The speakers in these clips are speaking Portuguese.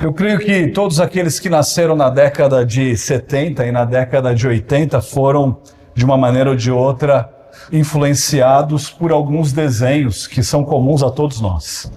Eu creio que todos aqueles que nasceram na década de 70 e na década de 80 foram, de uma maneira ou de outra, influenciados por alguns desenhos que são comuns a todos nós.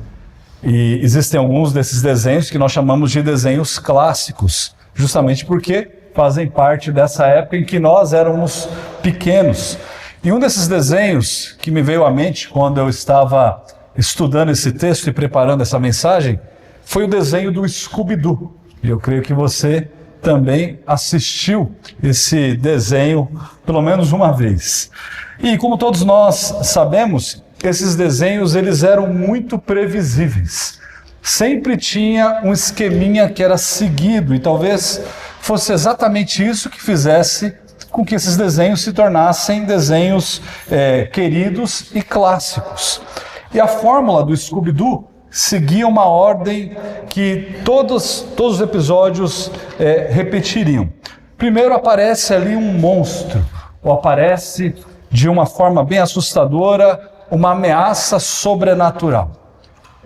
E existem alguns desses desenhos que nós chamamos de desenhos clássicos, justamente porque fazem parte dessa época em que nós éramos pequenos. E um desses desenhos que me veio à mente quando eu estava estudando esse texto e preparando essa mensagem foi o desenho do Scooby-Doo. E eu creio que você também assistiu esse desenho pelo menos uma vez. E como todos nós sabemos, esses desenhos eles eram muito previsíveis. Sempre tinha um esqueminha que era seguido e talvez fosse exatamente isso que fizesse com que esses desenhos se tornassem desenhos queridos e clássicos. E a fórmula do Scooby-Doo seguia uma ordem que todos os episódios repetiriam. Primeiro aparece ali um monstro, ou aparece de uma forma bem assustadora uma ameaça sobrenatural.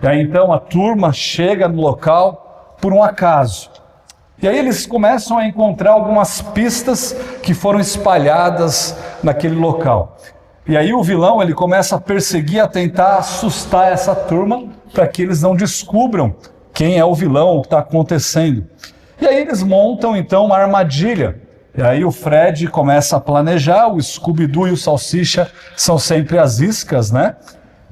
E aí então a turma chega no local por um acaso. E aí eles começam a encontrar algumas pistas que foram espalhadas naquele local. E aí o vilão ele começa a perseguir, a tentar assustar essa turma para que eles não descubram quem é o vilão, o que está acontecendo. E aí eles montam então uma armadilha. E aí o Fred começa a planejar, o Scooby-Doo e o Salsicha são sempre as iscas, né?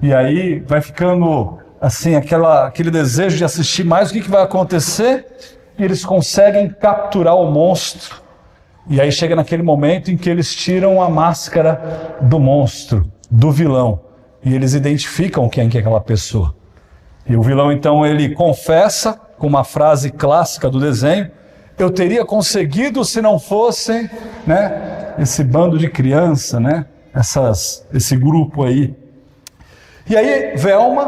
E aí vai ficando assim aquele desejo de assistir mais o que vai acontecer. E eles conseguem capturar o monstro. E aí chega naquele momento em que eles tiram a máscara do monstro, do vilão. E eles identificam quem é aquela pessoa. E o vilão então ele confessa com uma frase clássica do desenho: eu teria conseguido se não fosse, né, esse bando de criança, né, esse grupo aí. E aí Velma,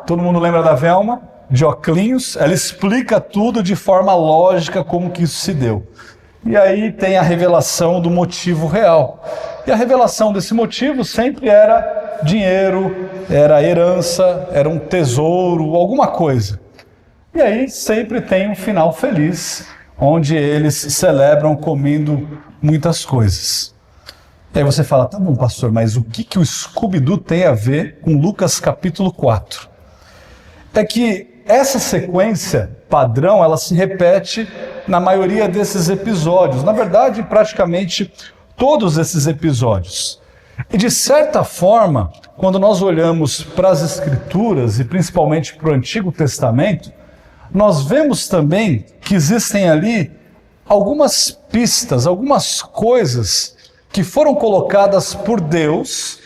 todo mundo lembra da Velma, de óculos, ela explica tudo de forma lógica como que isso se deu. E aí tem a revelação do motivo real. E a revelação desse motivo sempre era dinheiro, era herança, era um tesouro, alguma coisa. E aí sempre tem um final feliz, onde eles celebram comendo muitas coisas. E aí você fala, tá bom, pastor, mas o que o Scooby-Doo tem a ver com Lucas capítulo 4? É que essa sequência padrão, ela se repete na maioria desses episódios. Na verdade, praticamente todos esses episódios. E de certa forma, quando nós olhamos para as Escrituras, e principalmente para o Antigo Testamento, nós vemos também que existem ali algumas pistas, algumas coisas que foram colocadas por Deus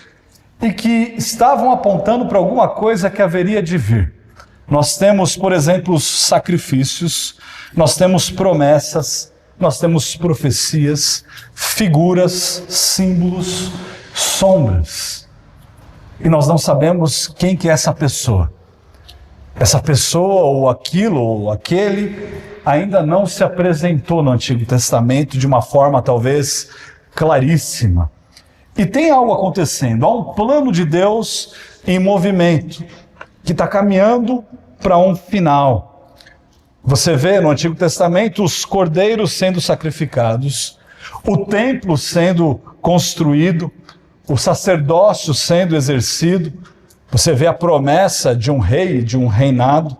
e que estavam apontando para alguma coisa que haveria de vir. Nós temos, por exemplo, os sacrifícios, nós temos promessas, nós temos profecias, figuras, símbolos, sombras. E nós não sabemos quem que é essa pessoa. Essa pessoa, ou aquilo, ou aquele, ainda não se apresentou no Antigo Testamento de uma forma talvez claríssima. E tem algo acontecendo, há um plano de Deus em movimento, que está caminhando para um final. Você vê no Antigo Testamento os cordeiros sendo sacrificados, o templo sendo construído, o sacerdócio sendo exercido, você vê a promessa de um rei, de um reinado,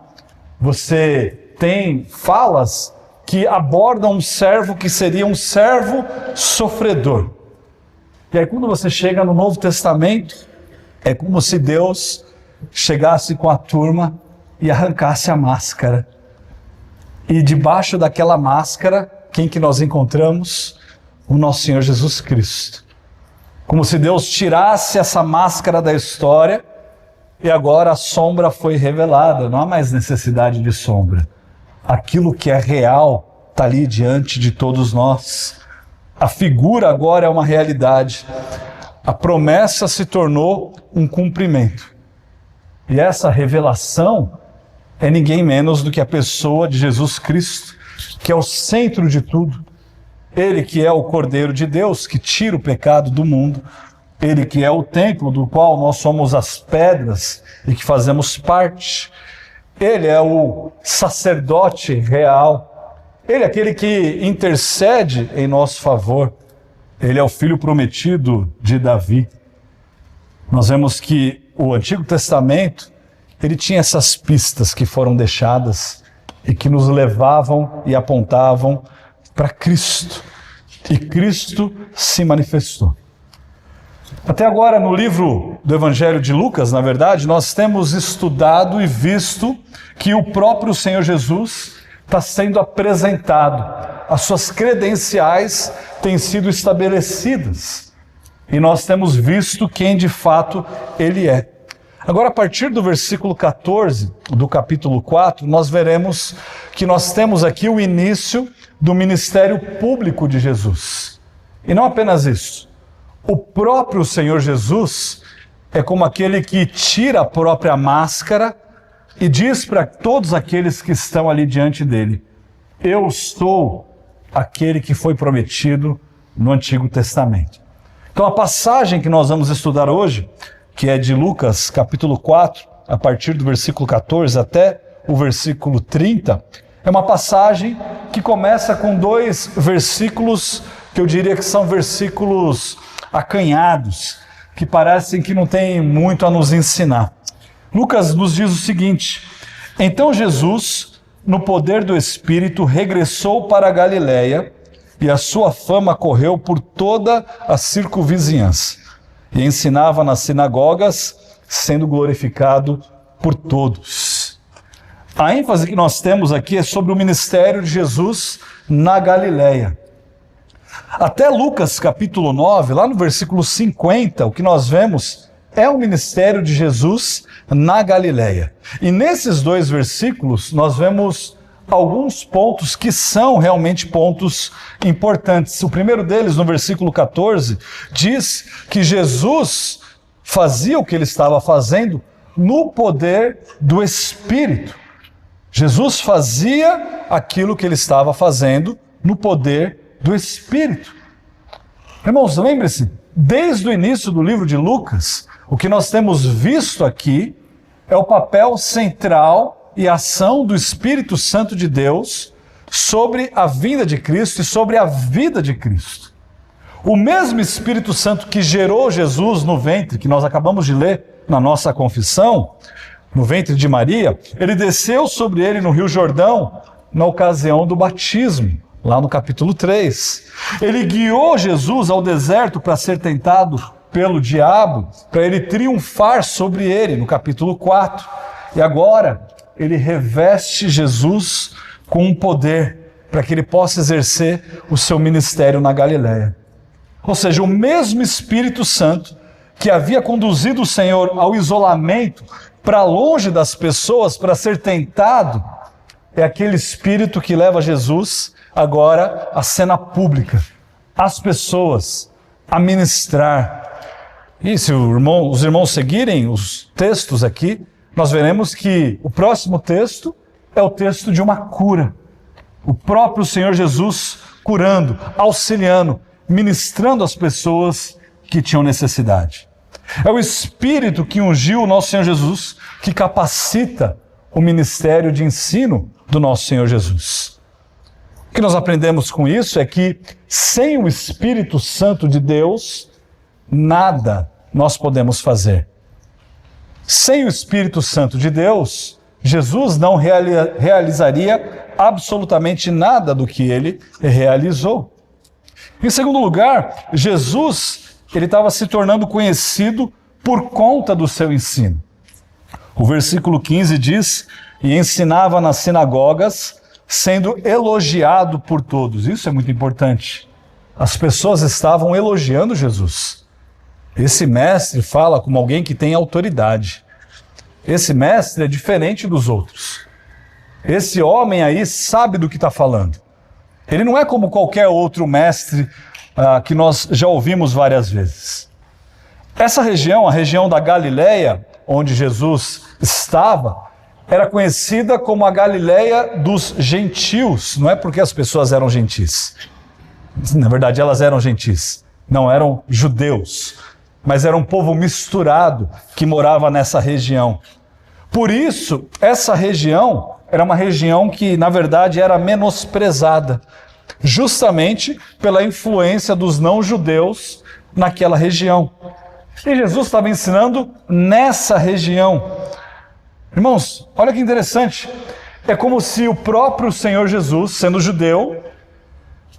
você tem falas que abordam um servo que seria um servo sofredor. E aí quando você chega no Novo Testamento, é como se Deus chegasse com a turma e arrancasse a máscara. E debaixo daquela máscara, quem que nós encontramos? O nosso Senhor Jesus Cristo. Como se Deus tirasse essa máscara da história e agora a sombra foi revelada. Não há mais necessidade de sombra. Aquilo que é real está ali diante de todos nós. A figura agora é uma realidade. A promessa se tornou um cumprimento. E essa revelação é ninguém menos do que a pessoa de Jesus Cristo, que é o centro de tudo. Ele que é o Cordeiro de Deus, que tira o pecado do mundo. Ele que é o templo do qual nós somos as pedras e que fazemos parte. Ele é o sacerdote real. Ele é aquele que intercede em nosso favor. Ele é o filho prometido de Davi. Nós vemos que o Antigo Testamento, ele tinha essas pistas que foram deixadas e que nos levavam e apontavam para Cristo. E Cristo se manifestou. Até agora, no livro do Evangelho de Lucas, na verdade, nós temos estudado e visto que o próprio Senhor Jesus está sendo apresentado. As suas credenciais têm sido estabelecidas. E nós temos visto quem de fato Ele é. Agora, a partir do versículo 14 do capítulo 4, nós veremos que nós temos aqui o início do ministério público de Jesus. E não apenas isso. O próprio Senhor Jesus é como aquele que tira a própria máscara e diz para todos aqueles que estão ali diante dele: eu sou aquele que foi prometido no Antigo Testamento. Então a passagem que nós vamos estudar hoje, que é de Lucas capítulo 4, a partir do versículo 14 até o versículo 30, é uma passagem que começa com 2 versículos que eu diria que são versículos acanhados, que parecem que não têm muito a nos ensinar. Lucas nos diz o seguinte: então Jesus, no poder do Espírito, regressou para a Galiléia, e a sua fama correu por toda a circunvizinhança, e ensinava nas sinagogas, sendo glorificado por todos. A ênfase que nós temos aqui é sobre o ministério de Jesus na Galiléia. Até Lucas capítulo 9, lá no versículo 50, o que nós vemos é o ministério de Jesus na Galiléia. E nesses 2 versículos nós vemos alguns pontos que são realmente pontos importantes. O primeiro deles, no versículo 14, diz que Jesus fazia o que ele estava fazendo no poder do Espírito. Jesus fazia aquilo que ele estava fazendo no poder do Espírito. Irmãos, lembre-se, desde o início do livro de Lucas, o que nós temos visto aqui é o papel central e ação do Espírito Santo de Deus sobre a vinda de Cristo e sobre a vida de Cristo. O mesmo Espírito Santo que gerou Jesus no ventre, que nós acabamos de ler na nossa confissão, no ventre de Maria, ele desceu sobre ele no Rio Jordão na ocasião do batismo, lá no capítulo 3. Ele guiou Jesus ao deserto para ser tentado pelo diabo, para ele triunfar sobre ele, no capítulo 4. E agora, ele reveste Jesus com um poder para que ele possa exercer o seu ministério na Galiléia. Ou seja, o mesmo Espírito Santo que havia conduzido o Senhor ao isolamento, para longe das pessoas, para ser tentado, é aquele Espírito que leva Jesus agora à cena pública, às pessoas, a ministrar. E se os irmãos seguirem os textos aqui, nós veremos que o próximo texto é o texto de uma cura. O próprio Senhor Jesus curando, auxiliando, ministrando às pessoas que tinham necessidade. É o Espírito que ungiu o nosso Senhor Jesus, que capacita o ministério de ensino do nosso Senhor Jesus. O que nós aprendemos com isso é que, sem o Espírito Santo de Deus, nada nós podemos fazer. Sem o Espírito Santo de Deus, Jesus não realizaria absolutamente nada do que ele realizou. Em segundo lugar, Jesus ele estava se tornando conhecido por conta do seu ensino. O versículo 15 diz: e ensinava nas sinagogas, sendo elogiado por todos. Isso é muito importante. As pessoas estavam elogiando Jesus. Esse mestre fala como alguém que tem autoridade. Esse mestre é diferente dos outros. Esse homem aí sabe do que está falando. Ele não é como qualquer outro mestre que nós já ouvimos várias vezes. Essa região, a região da Galiléia, onde Jesus estava, era conhecida como a Galiléia dos gentios. Não é porque as pessoas eram gentis. Na verdade, elas eram gentis. Não eram judeus, mas era um povo misturado que morava nessa região. Por isso, essa região era uma região que, na verdade, era menosprezada, justamente pela influência dos não-judeus naquela região. E Jesus estava ensinando nessa região. Irmãos, olha que interessante. É como se o próprio Senhor Jesus, sendo judeu,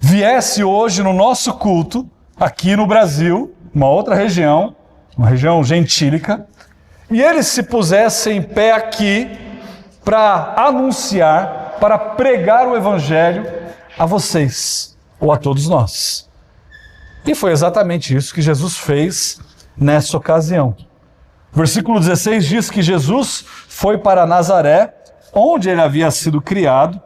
viesse hoje no nosso culto, aqui no Brasil, uma outra região, uma região gentílica, e ele se pusesse em pé aqui para anunciar, para pregar o Evangelho a vocês, ou a todos nós. E foi exatamente isso que Jesus fez nessa ocasião. Versículo 16 diz que Jesus foi para Nazaré, onde ele havia sido criado,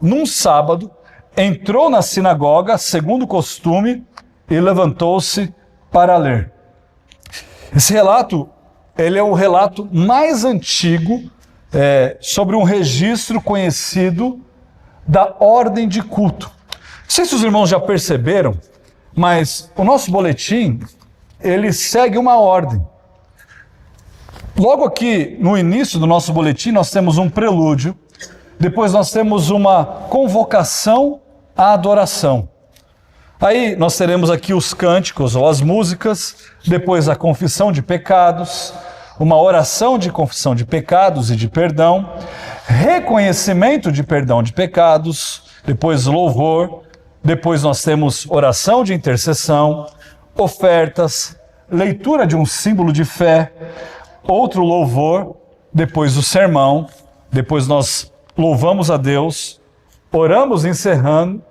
num sábado, entrou na sinagoga, segundo o costume, e levantou-se para ler. Esse relato, ele é o relato mais antigo sobre um registro conhecido da ordem de culto. Não sei se os irmãos já perceberam, mas o nosso boletim, ele segue uma ordem. Logo aqui no início do nosso boletim, nós temos um prelúdio, depois nós temos uma convocação à adoração. Aí nós teremos aqui os cânticos ou as músicas, depois a confissão de pecados, uma oração de confissão de pecados e de perdão, reconhecimento de perdão de pecados, depois louvor, depois nós temos oração de intercessão, ofertas, leitura de um símbolo de fé, outro louvor, depois o sermão, depois nós louvamos a Deus, oramos encerrando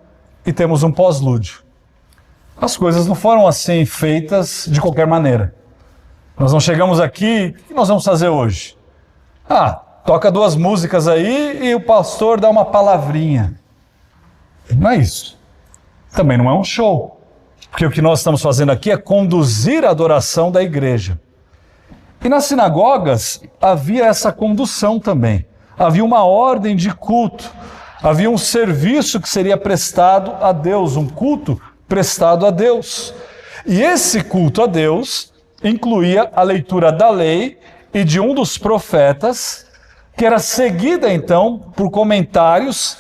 e temos um pós-lúdio. As coisas não foram assim feitas de qualquer maneira. Nós não chegamos aqui, o que nós vamos fazer hoje? Toca 2 músicas aí e o pastor dá uma palavrinha. Não é isso. Também não é um show. Porque o que nós estamos fazendo aqui é conduzir a adoração da igreja. E nas sinagogas havia essa condução também. Havia uma ordem de culto. Havia um serviço que seria prestado a Deus, um culto prestado a Deus. E esse culto a Deus incluía a leitura da lei e de um dos profetas, que era seguida então por comentários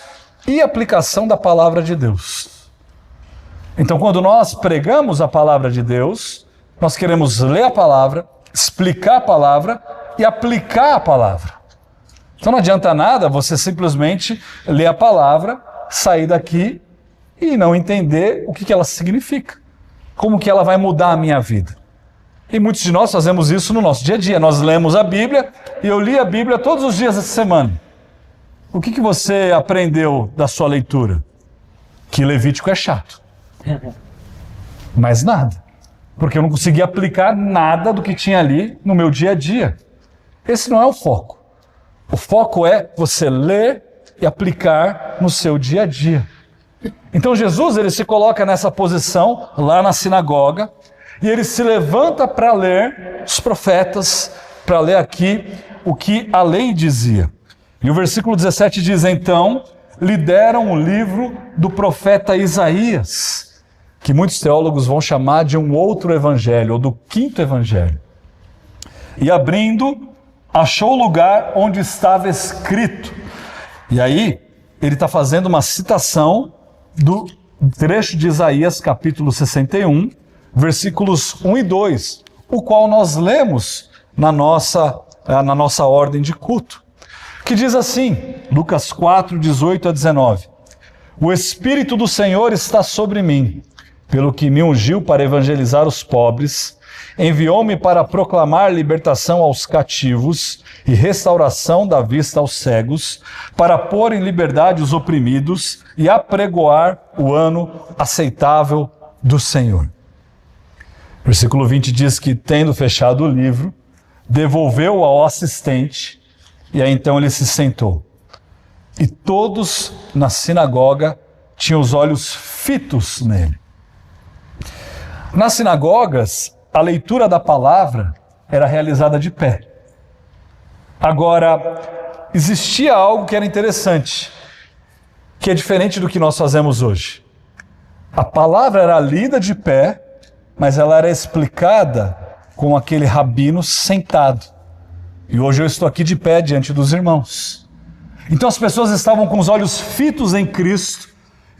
e aplicação da palavra de Deus. Então, quando nós pregamos a palavra de Deus, nós queremos ler a palavra, explicar a palavra e aplicar a palavra. Então não adianta nada você simplesmente ler a palavra, sair daqui e não entender o que ela significa. Como que ela vai mudar a minha vida. E muitos de nós fazemos isso no nosso dia a dia. Nós lemos a Bíblia e eu li a Bíblia todos os dias dessa semana. O que você aprendeu da sua leitura? Que Levítico é chato. Mais nada. Porque eu não consegui aplicar nada do que tinha ali no meu dia a dia. Esse não é o foco. O foco é você ler e aplicar no seu dia a dia. Então Jesus, ele se coloca nessa posição lá na sinagoga e ele se levanta para ler os profetas, para ler aqui o que a lei dizia. E o versículo 17 diz: então lhe deram o livro do profeta Isaías, que muitos teólogos vão chamar de um outro evangelho, ou do 5º evangelho. E abrindo, achou o lugar onde estava escrito. E aí, ele está fazendo uma citação do trecho de Isaías, capítulo 61, versículos 1 e 2, o qual nós lemos na nossa ordem de culto, que diz assim, Lucas 4, 18 a 19, o Espírito do Senhor está sobre mim, pelo que me ungiu para evangelizar os pobres, enviou-me para proclamar libertação aos cativos e restauração da vista aos cegos, para pôr em liberdade os oprimidos e apregoar o ano aceitável do Senhor. Versículo 20 diz que, tendo fechado o livro, devolveu ao assistente, e aí então ele se sentou. E todos na sinagoga tinham os olhos fitos nele. Nas sinagogas, a leitura da palavra era realizada de pé. Agora, existia algo que era interessante, que é diferente do que nós fazemos hoje. A palavra era lida de pé, mas ela era explicada com aquele rabino sentado. E hoje eu estou aqui de pé diante dos irmãos. Então as pessoas estavam com os olhos fitos em Cristo,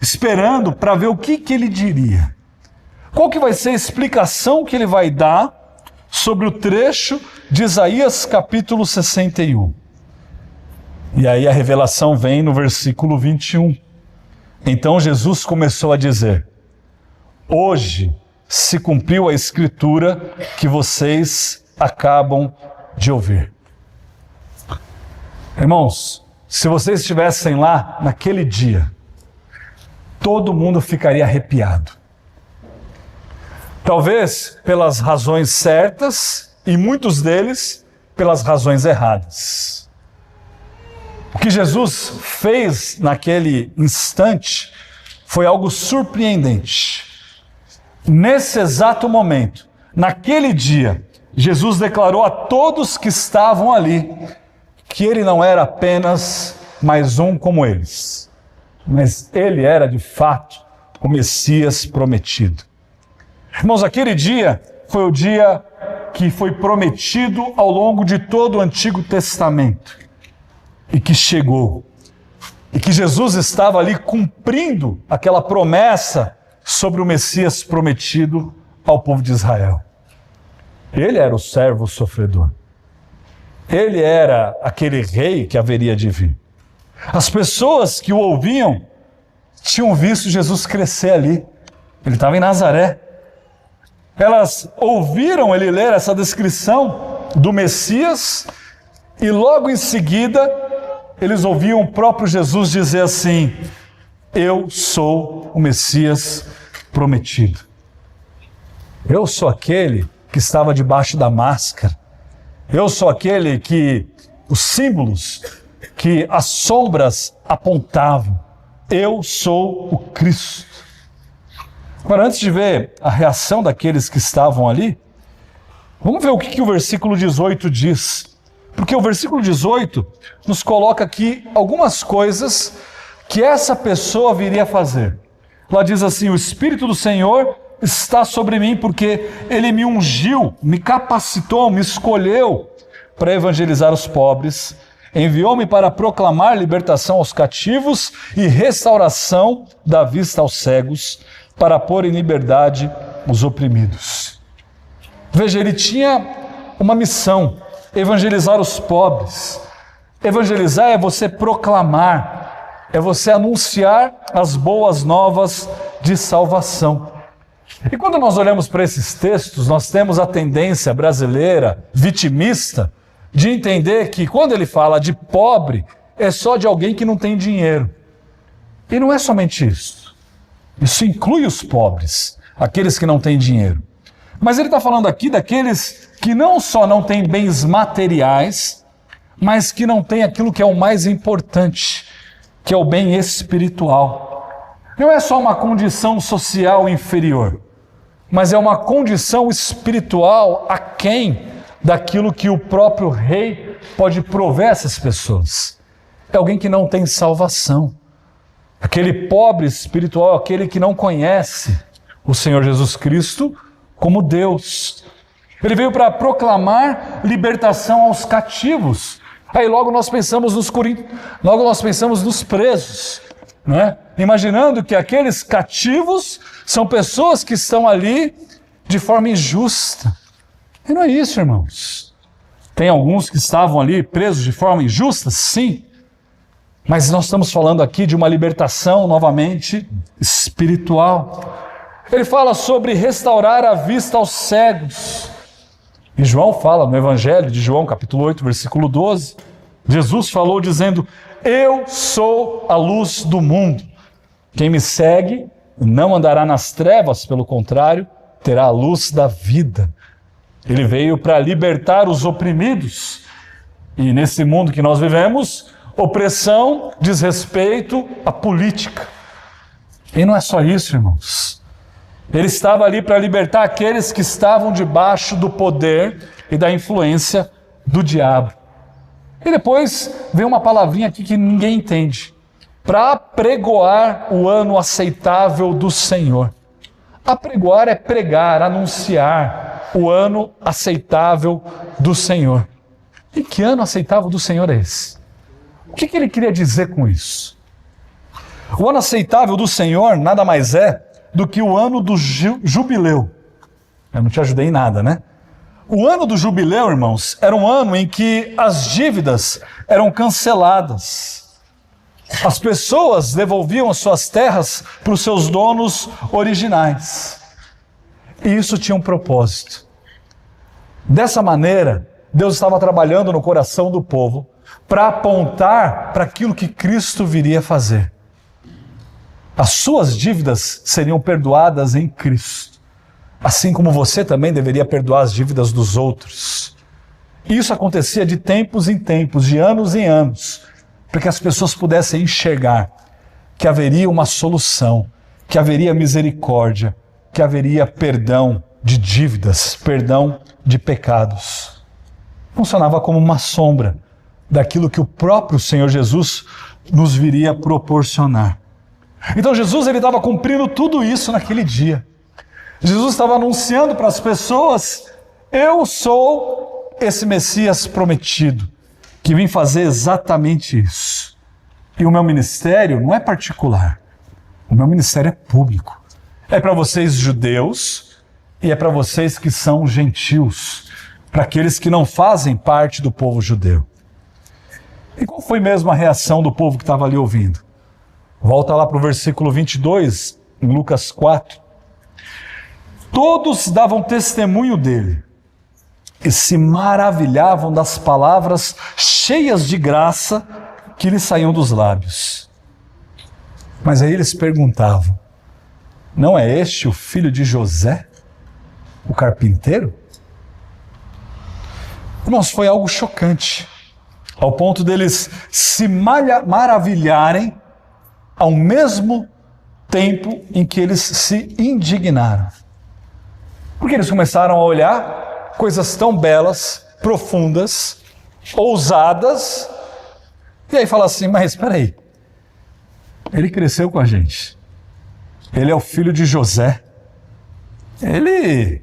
esperando para ver o que ele diria. Qual que vai ser a explicação que ele vai dar sobre o trecho de Isaías capítulo 61. E aí a revelação vem no versículo 21. Então Jesus começou a dizer: hoje se cumpriu a escritura que vocês acabam de ouvir. Irmãos, se vocês estivessem lá naquele dia, todo mundo ficaria arrepiado. Talvez pelas razões certas e muitos deles pelas razões erradas. O que Jesus fez naquele instante foi algo surpreendente. Nesse exato momento, naquele dia, Jesus declarou a todos que estavam ali que ele não era apenas mais um como eles, mas ele era de fato o Messias prometido. Irmãos, aquele dia foi o dia que foi prometido ao longo de todo o Antigo Testamento e que chegou. E que Jesus estava ali cumprindo aquela promessa sobre o Messias prometido ao povo de Israel. Ele era o servo sofredor. Ele era aquele rei que haveria de vir. As pessoas que o ouviam tinham visto Jesus crescer ali. Ele estava em Nazaré. Elas ouviram ele ler essa descrição do Messias e logo em seguida eles ouviam o próprio Jesus dizer assim: eu sou o Messias prometido. Eu sou aquele que estava debaixo da máscara. Eu sou aquele que os símbolos, que as sombras apontavam. Eu sou o Cristo. Agora, antes de ver a reação daqueles que estavam ali, vamos ver o que o versículo 18 diz. Porque o versículo 18 nos coloca aqui algumas coisas que essa pessoa viria a fazer. Lá diz assim: o Espírito do Senhor está sobre mim porque Ele me ungiu, me capacitou, me escolheu para evangelizar os pobres, enviou-me para proclamar libertação aos cativos e restauração da vista aos cegos, para pôr em liberdade os oprimidos. Veja, ele tinha uma missão: evangelizar os pobres. Evangelizar é você proclamar, é você anunciar as boas novas de salvação. E quando nós olhamos para esses textos, nós temos a tendência brasileira, vitimista, de entender que quando ele fala de pobre, é só de alguém que não tem dinheiro. E não é somente isso. Isso inclui os pobres, aqueles que não têm dinheiro. Mas ele está falando aqui daqueles que não só não têm bens materiais, mas que não têm aquilo que é o mais importante, que é o bem espiritual. Não é só uma condição social inferior, mas é uma condição espiritual aquém daquilo que o próprio rei pode prover a essas pessoas. É alguém que não tem salvação. Aquele pobre espiritual, aquele que não conhece o Senhor Jesus Cristo como Deus. Ele veio para proclamar libertação aos cativos. Aí logo nós pensamos nos presos, não é? Imaginando que aqueles cativos são pessoas que estão ali de forma injusta. E não é isso, irmãos. Tem alguns que estavam ali presos de forma injusta? Sim. Mas nós estamos falando aqui de uma libertação, novamente, espiritual. Ele fala sobre restaurar a vista aos cegos. E João fala no Evangelho de João, capítulo 8, versículo 12. Jesus falou dizendo: eu sou a luz do mundo. Quem me segue não andará nas trevas, pelo contrário, terá a luz da vida. Ele veio para libertar os oprimidos. E nesse mundo que nós vivemos, opressão diz respeito à política. E não é só isso, irmãos. Ele estava ali para libertar aqueles que estavam debaixo do poder e da influência do diabo. E depois vem uma palavrinha aqui que ninguém entende. Para apregoar o ano aceitável do Senhor. Apregoar é pregar, anunciar o ano aceitável do Senhor. E que ano aceitável do Senhor é esse? O que ele queria dizer com isso? O ano aceitável do Senhor nada mais é do que o ano do jubileu. Eu não te ajudei em nada, né? O ano do jubileu, irmãos, era um ano em que as dívidas eram canceladas. As pessoas devolviam as suas terras para os seus donos originais. E isso tinha um propósito. Dessa maneira, Deus estava trabalhando no coração do povo para apontar para aquilo que Cristo viria fazer. As suas dívidas seriam perdoadas em Cristo, assim como você também deveria perdoar as dívidas dos outros. Isso acontecia de tempos em tempos, de anos em anos, para que as pessoas pudessem enxergar que haveria uma solução, que haveria misericórdia, que haveria perdão de dívidas, perdão de pecados. Funcionava como uma sombra daquilo que o próprio Senhor Jesus nos viria proporcionar. Então Jesus estava cumprindo tudo isso naquele dia. Jesus estava anunciando para as pessoas: eu sou esse Messias prometido, que vim fazer exatamente isso. E o meu ministério não é particular, o meu ministério é público. É para vocês judeus e é para vocês que são gentios, para aqueles que não fazem parte do povo judeu. E qual foi mesmo a reação do povo que estava ali ouvindo? Volta lá para o versículo 22, em Lucas 4. Todos davam testemunho dele e se maravilhavam das palavras cheias de graça que lhe saíam dos lábios. Mas aí eles perguntavam: não é este o filho de José, o carpinteiro? Irmãos, foi algo chocante, ao ponto deles se maravilharem ao mesmo tempo em que eles se indignaram. Porque eles começaram a olhar coisas tão belas, profundas, ousadas, e aí falar assim: mas espera aí, ele cresceu com a gente, ele é o filho de José, ele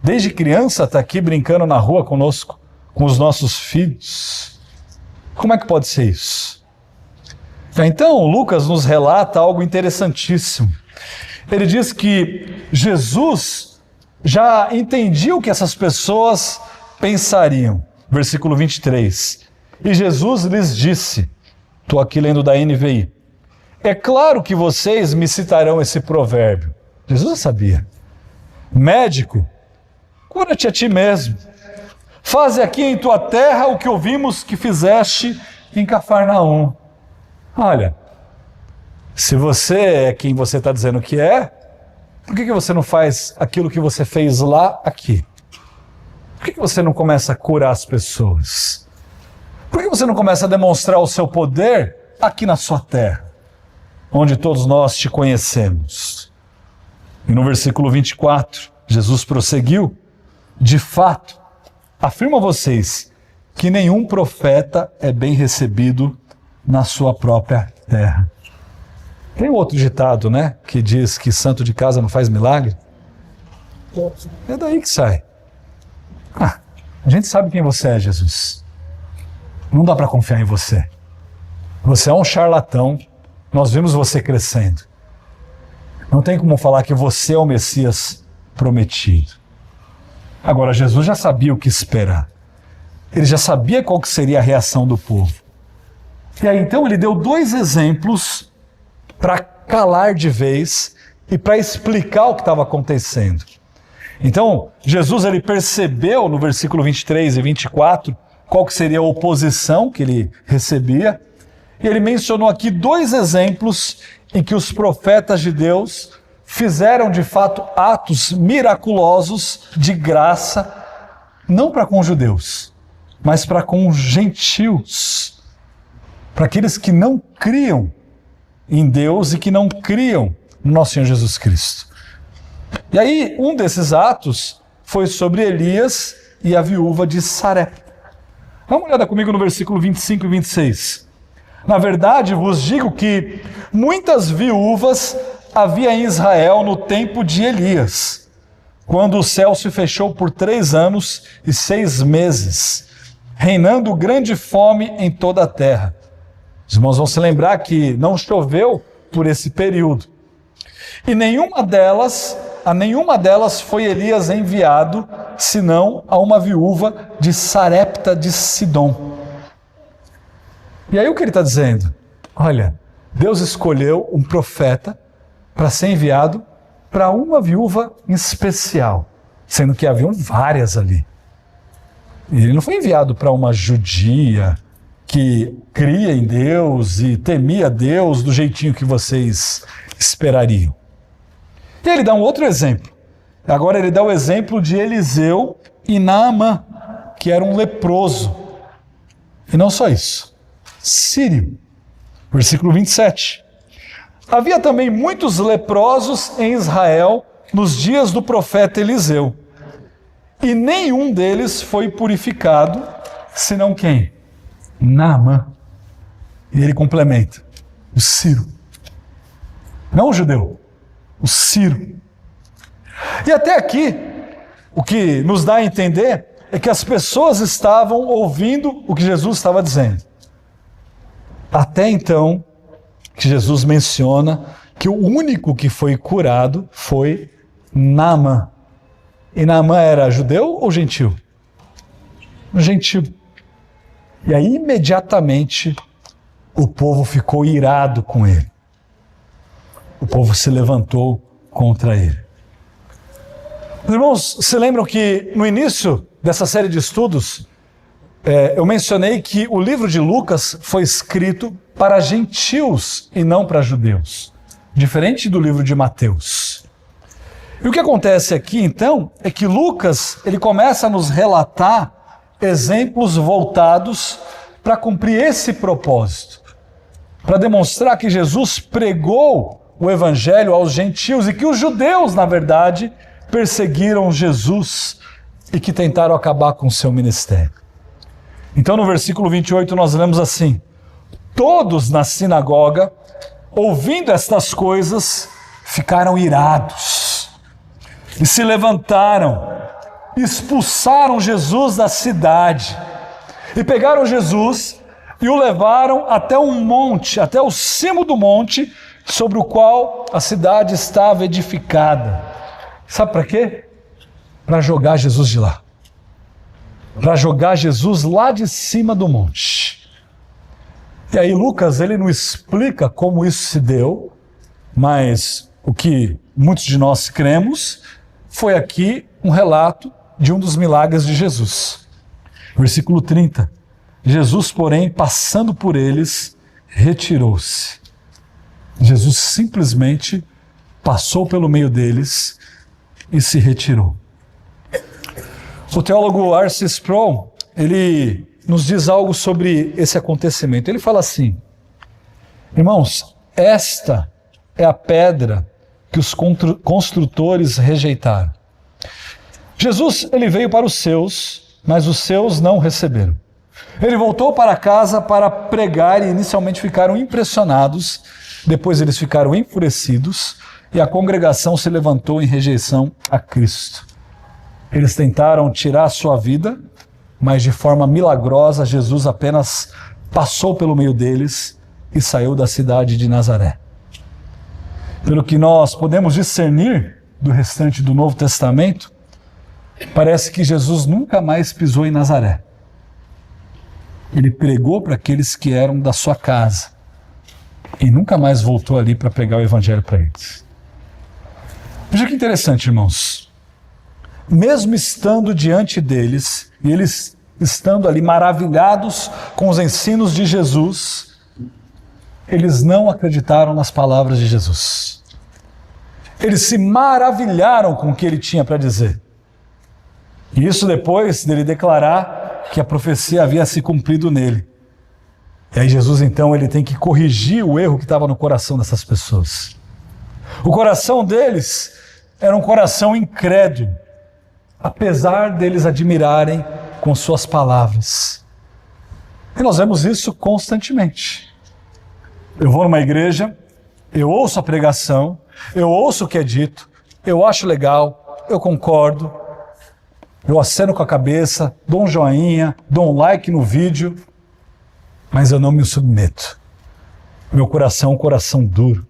desde criança está aqui brincando na rua conosco, com os nossos filhos. Como é que pode ser isso? Então, Lucas nos relata algo interessantíssimo. Ele diz que Jesus já entendia o que essas pessoas pensariam. Versículo 23. E Jesus lhes disse, estou aqui lendo da NVI: é claro que vocês me citarão esse provérbio. Jesus já sabia. Médico, cura-te a ti mesmo. Faze aqui em tua terra o que ouvimos que fizeste em Cafarnaum. Olha, se você é quem você está dizendo que é, por que você não faz aquilo que você fez lá, aqui? Por que você não começa a curar as pessoas? Por que você não começa a demonstrar o seu poder aqui na sua terra, onde todos nós te conhecemos? E no versículo 24, Jesus prosseguiu: de fato, afirmo a vocês que nenhum profeta é bem recebido na sua própria terra. Tem outro ditado, né, que diz que santo de casa não faz milagre? É daí que sai. A gente sabe quem você é, Jesus. Não dá para confiar em você. Você é um charlatão, nós vimos você crescendo. Não tem como falar que você é o Messias prometido. Agora, Jesus já sabia o que esperar. Ele já sabia qual que seria a reação do povo. E aí, então, ele deu 2 exemplos para calar de vez e para explicar o que estava acontecendo. Então, Jesus ele percebeu no versículo 23 e 24 qual que seria a oposição que ele recebia. E ele mencionou aqui 2 exemplos em que os profetas de Deus fizeram de fato atos miraculosos de graça, não para com os judeus, mas para com os gentios, para aqueles que não criam em Deus e que não criam no nosso Senhor Jesus Cristo. E aí, um desses atos foi sobre Elias e a viúva de Sarepta. Dá uma olhada comigo no versículo 25 e 26. Na verdade, vos digo que muitas viúvas havia em Israel no tempo de Elias, quando o céu se fechou por 3 anos e 6 meses, reinando grande fome em toda a terra. Os irmãos vão se lembrar que não choveu por esse período. E a nenhuma delas foi Elias enviado, senão a uma viúva de Sarepta de Sidom. E aí o que ele está dizendo? Olha, Deus escolheu um profeta para ser enviado para uma viúva em especial, sendo que haviam várias ali. E ele não foi enviado para uma judia que cria em Deus e temia Deus do jeitinho que vocês esperariam. E ele dá um outro exemplo. Agora ele dá o exemplo de Eliseu e Naamã, que era um leproso. E não só isso. Sírio. Versículo 27. Havia também muitos leprosos em Israel nos dias do profeta Eliseu. E nenhum deles foi purificado, senão quem? Naamã. E ele complementa. O Ciro. Não o judeu. O Ciro. E até aqui, o que nos dá a entender é que as pessoas estavam ouvindo o que Jesus estava dizendo. Até então, que Jesus menciona que o único que foi curado foi Naamã. E Naamã era judeu ou gentil? Gentil. E aí, imediatamente, o povo ficou irado com ele. O povo se levantou contra ele. Os irmãos, se lembram que no início dessa série de estudos, eu mencionei que o livro de Lucas foi escrito para gentios e não para judeus, diferente do livro de Mateus. E o que acontece aqui, então, é que Lucas ele começa a nos relatar exemplos voltados para cumprir esse propósito, para demonstrar que Jesus pregou o evangelho aos gentios e que os judeus, na verdade, perseguiram Jesus e que tentaram acabar com o seu ministério. Então, no versículo 28, nós lemos assim: todos na sinagoga, ouvindo estas coisas, ficaram irados e se levantaram, expulsaram Jesus da cidade e pegaram Jesus e o levaram até um monte, até o cimo do monte sobre o qual a cidade estava edificada. Sabe para quê? Para jogar Jesus de lá. Para jogar Jesus lá de cima do monte. E aí Lucas, ele não explica como isso se deu, mas o que muitos de nós cremos foi aqui um relato de um dos milagres de Jesus. Versículo 30. Jesus, porém, passando por eles, retirou-se. Jesus simplesmente passou pelo meio deles e se retirou. O teólogo R.C. Sproul, ele nos diz algo sobre esse acontecimento. Ele fala assim: irmãos, esta é a pedra que os construtores rejeitaram. Jesus, ele veio para os seus, mas os seus não receberam. Ele voltou para casa para pregar e inicialmente ficaram impressionados, depois eles ficaram enfurecidos e a congregação se levantou em rejeição a Cristo. Eles tentaram tirar a sua vida, mas de forma milagrosa Jesus apenas passou pelo meio deles e saiu da cidade de Nazaré. Pelo que nós podemos discernir do restante do Novo Testamento, parece que Jesus nunca mais pisou em Nazaré. Ele pregou para aqueles que eram da sua casa e nunca mais voltou ali para pregar o evangelho para eles. Veja que interessante, irmãos. Mesmo estando diante deles, e eles estando ali maravilhados com os ensinos de Jesus, eles não acreditaram nas palavras de Jesus. Eles se maravilharam com o que ele tinha para dizer. E isso depois dele declarar que a profecia havia se cumprido nele. E aí Jesus, então, ele tem que corrigir o erro que estava no coração dessas pessoas. O coração deles era um coração incrédulo, apesar deles admirarem com suas palavras. E nós vemos isso constantemente. Eu vou numa igreja, eu ouço a pregação, eu ouço o que é dito, eu acho legal, eu concordo, Eu aceno com a cabeça, dou um joinha, dou um like no vídeo, mas eu não me submeto. Meu coração é um coração duro.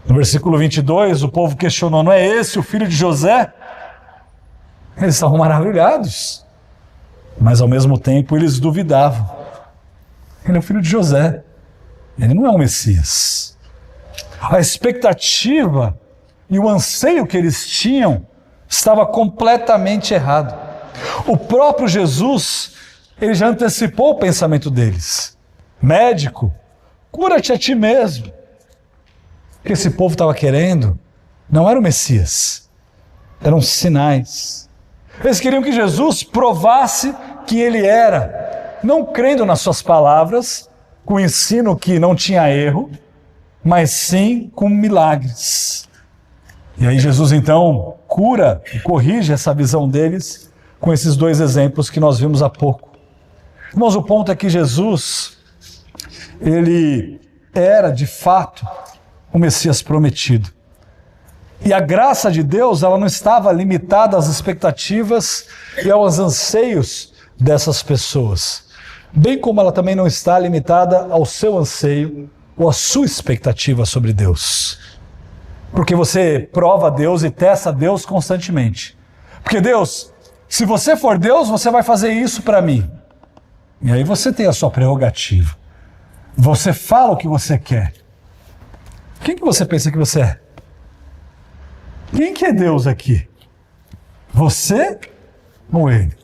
No versículo 22, o povo questionou: não é esse o filho de José? Eles estavam maravilhados, mas ao mesmo tempo eles duvidavam. Ele é o filho de José, ele não é o Messias. A expectativa e o anseio que eles tinham estava completamente errado. O próprio Jesus, ele já antecipou o pensamento deles. Médico, cura-te a ti mesmo. O que esse povo estava querendo não era o Messias, eram sinais. Eles queriam que Jesus provasse que ele era, não crendo nas suas palavras, com o ensino que não tinha erro, mas sim com milagres. E aí Jesus então cura e corrige essa visão deles com esses dois exemplos que nós vimos há pouco. Irmãos, o ponto é que Jesus, ele era de fato o Messias prometido. E a graça de Deus, ela não estava limitada às expectativas e aos anseios dessas pessoas, bem como ela também não está limitada ao seu anseio ou à sua expectativa sobre Deus. Porque você prova Deus e testa Deus constantemente. Porque Deus, se você for Deus, você vai fazer isso para mim. E aí você tem a sua prerrogativa. Você fala o que você quer. Quem que você pensa que você é? Quem que é Deus aqui? Você ou ele?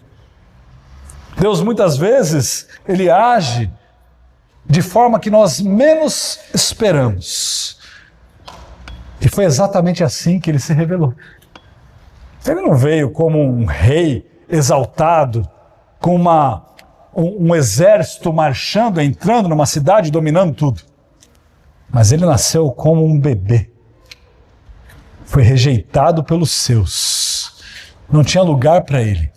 Deus muitas vezes, ele age de forma que nós menos esperamos. E foi exatamente assim que ele se revelou. Ele não veio como um rei exaltado, com um exército marchando, entrando numa cidade, dominando tudo. Mas ele nasceu como um bebê. Foi rejeitado pelos seus. Não tinha lugar para ele.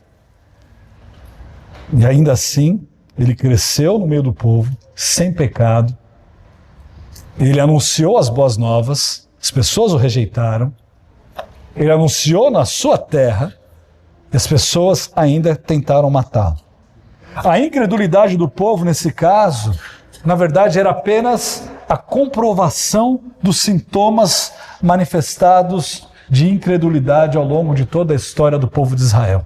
E ainda assim, ele cresceu no meio do povo, sem pecado. Ele anunciou as boas novas, as pessoas o rejeitaram. Ele anunciou na sua terra, e as pessoas ainda tentaram matá-lo. A incredulidade do povo, nesse caso, na verdade, era apenas a comprovação dos sintomas manifestados de incredulidade ao longo de toda a história do povo de Israel.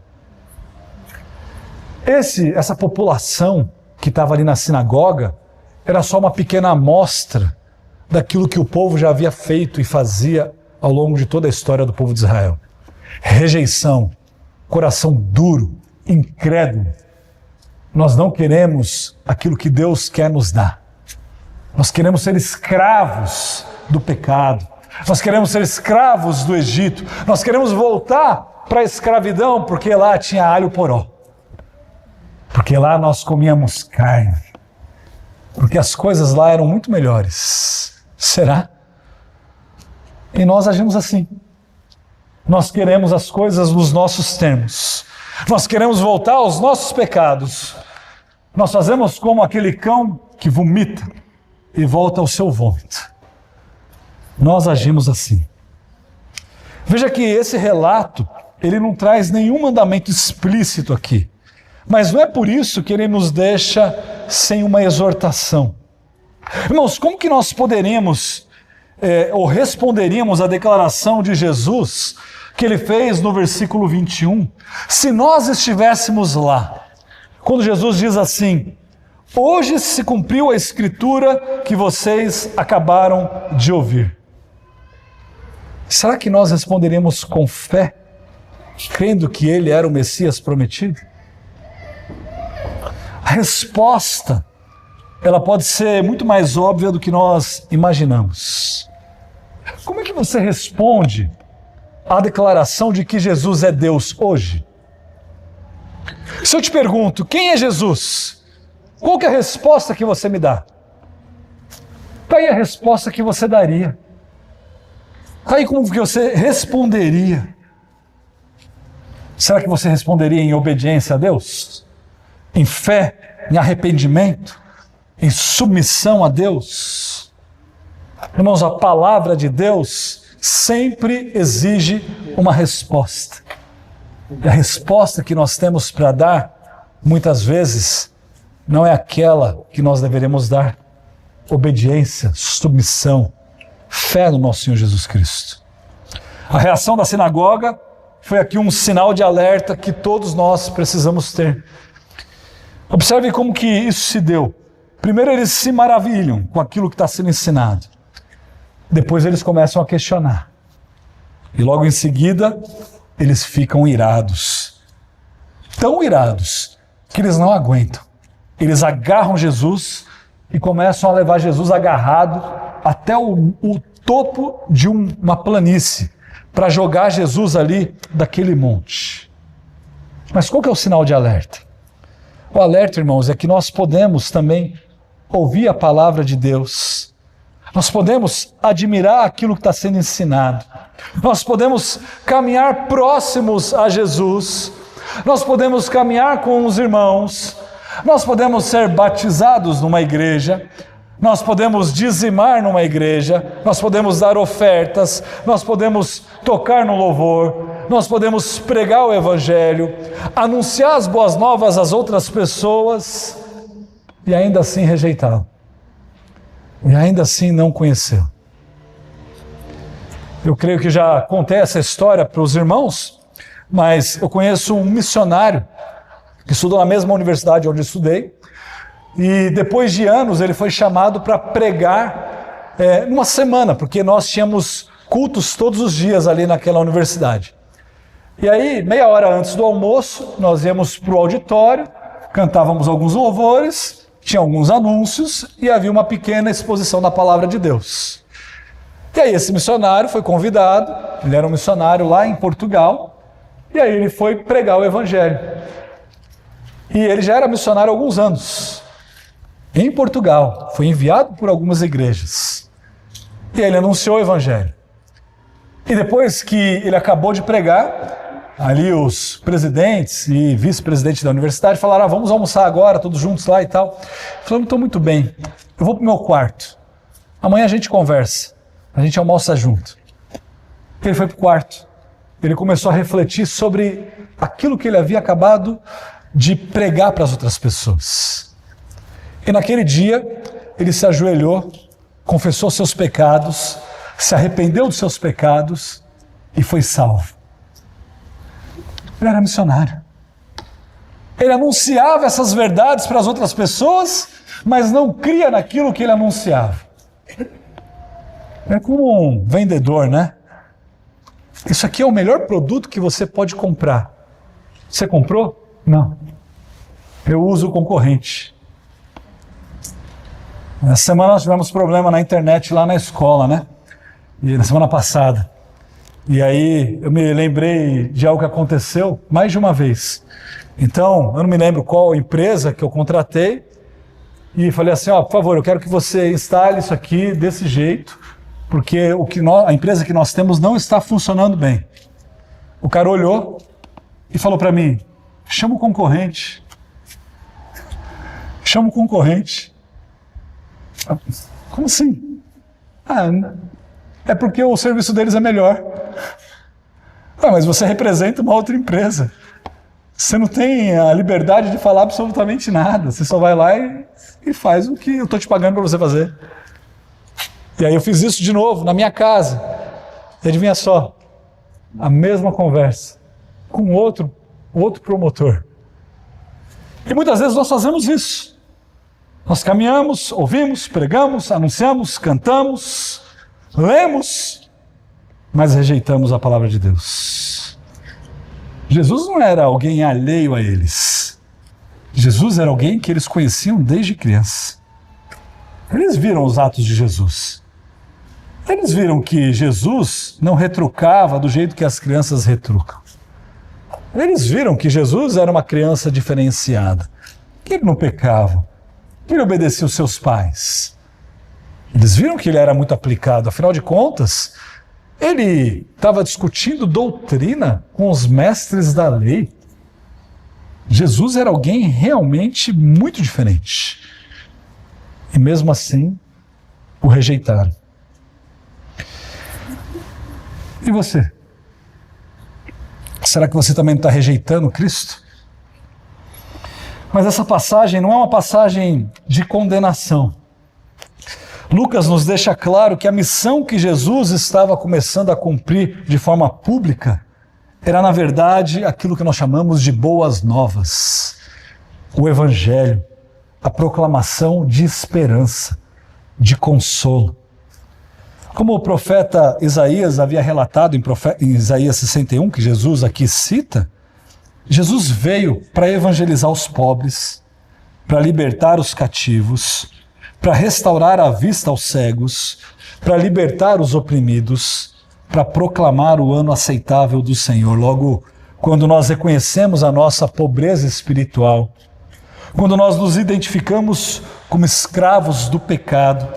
Essa população que estava ali na sinagoga era só uma pequena amostra daquilo que o povo já havia feito e fazia ao longo de toda a história do povo de Israel. Rejeição, coração duro, incrédulo. Nós não queremos aquilo que Deus quer nos dar. Nós queremos ser escravos do pecado. Nós queremos ser escravos do Egito. Nós queremos voltar para a escravidão porque lá tinha alho poró. Porque lá nós comíamos carne. Porque as coisas lá eram muito melhores. Será? E nós agimos assim. Nós queremos as coisas nos nossos termos. Nós queremos voltar aos nossos pecados. Nós fazemos como aquele cão que vomita e volta ao seu vômito. Nós agimos assim. Veja que esse relato, ele não traz nenhum mandamento explícito aqui. Mas não é por isso que ele nos deixa sem uma exortação. Irmãos, como que nós poderíamos ou responderíamos à declaração de Jesus que ele fez no versículo 21, se nós estivéssemos lá? Quando Jesus diz assim: hoje se cumpriu a escritura que vocês acabaram de ouvir. Será que nós responderíamos com fé, crendo que ele era o Messias prometido? A resposta, ela pode ser muito mais óbvia do que nós imaginamos. Como é que você responde à declaração de que Jesus é Deus hoje? Se eu te pergunto, quem é Jesus? Qual que é a resposta que você me dá? Está aí a resposta que você daria. Está aí como que você responderia. Será que você responderia em obediência a Deus? Em fé, em arrependimento, em submissão a Deus? Irmãos, a palavra de Deus sempre exige uma resposta. E a resposta que nós temos para dar, muitas vezes, não é aquela que nós deveríamos dar. Obediência, submissão, fé no nosso Senhor Jesus Cristo. A reação da sinagoga foi aqui um sinal de alerta que todos nós precisamos ter. Observe como que isso se deu. Primeiro eles se maravilham com aquilo que está sendo ensinado. Depois eles começam a questionar. E logo em seguida, eles ficam irados. Tão irados que eles não aguentam. Eles agarram Jesus e começam a levar Jesus agarrado até o topo de uma planície, para jogar Jesus ali daquele monte. Mas qual que é o sinal de alerta? O alerta, irmãos, é que nós podemos também ouvir a palavra de Deus. Nós podemos admirar aquilo que está sendo ensinado. Nós podemos caminhar próximos a Jesus. Nós podemos caminhar com os irmãos. Nós podemos ser batizados numa igreja. Nós podemos dizimar numa igreja. Nós podemos dar ofertas. Nós podemos tocar no louvor. Nós podemos pregar o evangelho, anunciar as boas novas às outras pessoas e ainda assim rejeitá-lo. E ainda assim não conhecê-lo. Eu creio que já contei essa história para os irmãos, mas eu conheço um missionário que estudou na mesma universidade onde eu estudei, e depois de anos ele foi chamado para pregar numa semana, porque nós tínhamos cultos todos os dias ali naquela universidade. E aí, meia hora antes do almoço, nós íamos para o auditório, cantávamos alguns louvores, tinha alguns anúncios e havia uma pequena exposição da palavra de Deus. E aí esse missionário foi convidado, ele era um missionário lá em Portugal, e aí ele foi pregar o evangelho. E ele já era missionário há alguns anos, em Portugal, foi enviado por algumas igrejas. E aí ele anunciou o evangelho. E depois que ele acabou de pregar, ali os presidentes e vice-presidentes da universidade falaram, vamos almoçar agora, todos juntos lá e tal. Eu falei, não estou muito bem, eu vou para o meu quarto. Amanhã a gente conversa, a gente almoça junto. Ele foi para o quarto, ele começou a refletir sobre aquilo que ele havia acabado de pregar para as outras pessoas. E naquele dia, ele se ajoelhou, confessou seus pecados, se arrependeu dos seus pecados e foi salvo. Ele era missionário. Ele anunciava essas verdades para as outras pessoas, mas não cria naquilo que ele anunciava. É como um vendedor, né? Isso aqui é o melhor produto que você pode comprar. Você comprou? Não. Eu uso o concorrente. Essa semana nós tivemos problema na internet lá na escola, né? E na semana passada. E aí eu me lembrei de algo que aconteceu mais de uma vez. Então, eu não me lembro qual empresa que eu contratei e falei assim, por favor, eu quero que você instale isso aqui desse jeito, porque a empresa que nós temos não está funcionando bem. O cara olhou e falou para mim, chama o concorrente. Chama o concorrente. Como assim? É porque o serviço deles é melhor. Mas você representa uma outra empresa. Você não tem a liberdade de falar absolutamente nada. Você só vai lá e faz o que eu estou te pagando para você fazer. E aí eu fiz isso de novo, na minha casa. E adivinha só, a mesma conversa, com outro promotor. E muitas vezes nós fazemos isso. Nós caminhamos, ouvimos, pregamos, anunciamos, cantamos, lemos, mas rejeitamos a palavra de Deus. Jesus não era alguém alheio a eles. Jesus era alguém que eles conheciam desde criança. Eles viram os atos de Jesus. Eles viram que Jesus não retrucava do jeito que as crianças retrucam. Eles viram que Jesus era uma criança diferenciada, que ele não pecava, que ele obedecia os seus pais. Eles viram que ele era muito aplicado, afinal de contas, ele estava discutindo doutrina com os mestres da lei. Jesus era alguém realmente muito diferente. E mesmo assim, o rejeitaram. E você? Será que você também não está rejeitando Cristo? Mas essa passagem não é uma passagem de condenação. Lucas nos deixa claro que a missão que Jesus estava começando a cumprir de forma pública era, na verdade, aquilo que nós chamamos de boas novas. O Evangelho, a proclamação de esperança, de consolo. Como o profeta Isaías havia relatado em Isaías 61, que Jesus aqui cita, Jesus veio para evangelizar os pobres, para libertar os cativos, para restaurar a vista aos cegos, para libertar os oprimidos, para proclamar o ano aceitável do Senhor. Logo, quando nós reconhecemos a nossa pobreza espiritual, quando nós nos identificamos como escravos do pecado,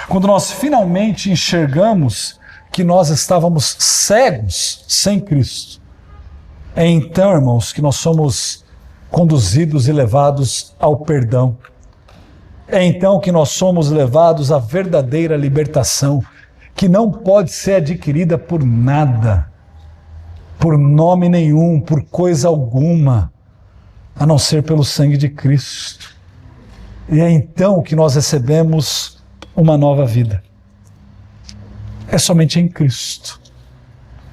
quando nós finalmente enxergamos que nós estávamos cegos sem Cristo, é então, irmãos, que nós somos conduzidos e levados ao perdão. É então que nós somos levados à verdadeira libertação, que não pode ser adquirida por nada, por nome nenhum, por coisa alguma, a não ser pelo sangue de Cristo. E é então que nós recebemos uma nova vida. É somente em Cristo.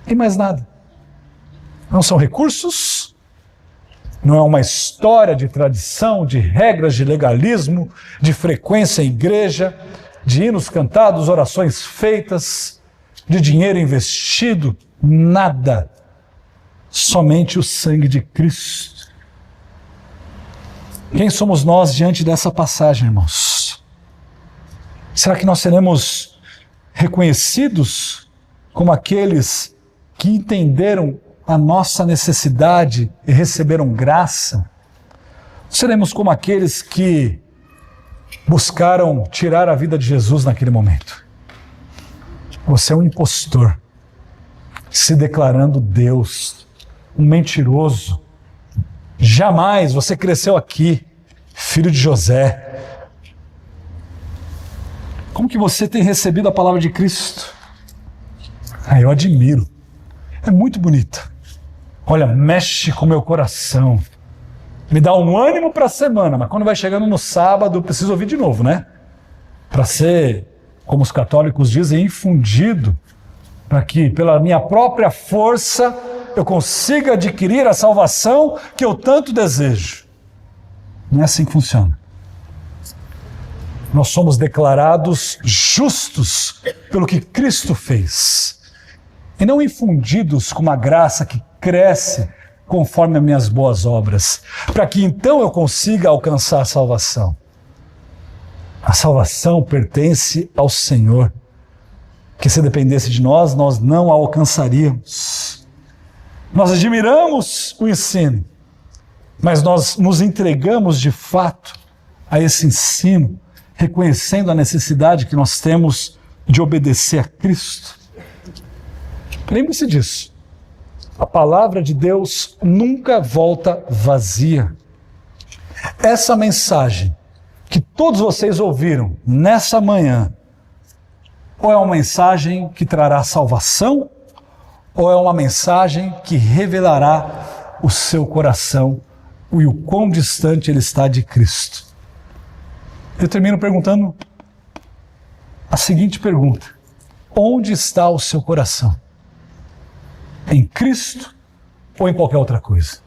E mais nada. Não são recursos, não é uma história de tradição, de regras de legalismo, de frequência em igreja, de hinos cantados, orações feitas, de dinheiro investido, nada. Somente o sangue de Cristo. Quem somos nós diante dessa passagem, irmãos? Será que nós seremos reconhecidos como aqueles que entenderam a nossa necessidade e receberam graça? Seremos como aqueles que buscaram tirar a vida de Jesus naquele momento? Você é um impostor, se declarando Deus, um mentiroso. Jamais você cresceu aqui, filho de José. Como que você tem recebido a palavra de Cristo? Eu admiro. É muito bonita. Olha, mexe com o meu coração. Me dá um ânimo para a semana, mas quando vai chegando no sábado, eu preciso ouvir de novo, né? Para ser, como os católicos dizem, infundido, para que, pela minha própria força, eu consiga adquirir a salvação que eu tanto desejo. Não é assim que funciona. Nós somos declarados justos pelo que Cristo fez, e não infundidos com uma graça que cresce conforme as minhas boas obras, para que então eu consiga alcançar a salvação. A salvação pertence ao Senhor, que se dependesse de nós, nós não a alcançaríamos. Nós admiramos o ensino, mas nós nos entregamos de fato a esse ensino, reconhecendo a necessidade que nós temos de obedecer a Cristo. Lembre-se disso. A palavra de Deus nunca volta vazia. Essa mensagem que todos vocês ouviram nessa manhã, ou é uma mensagem que trará salvação, ou é uma mensagem que revelará o seu coração e o quão distante ele está de Cristo. Eu termino perguntando a seguinte pergunta: onde está o seu coração? Em Cristo ou em qualquer outra coisa?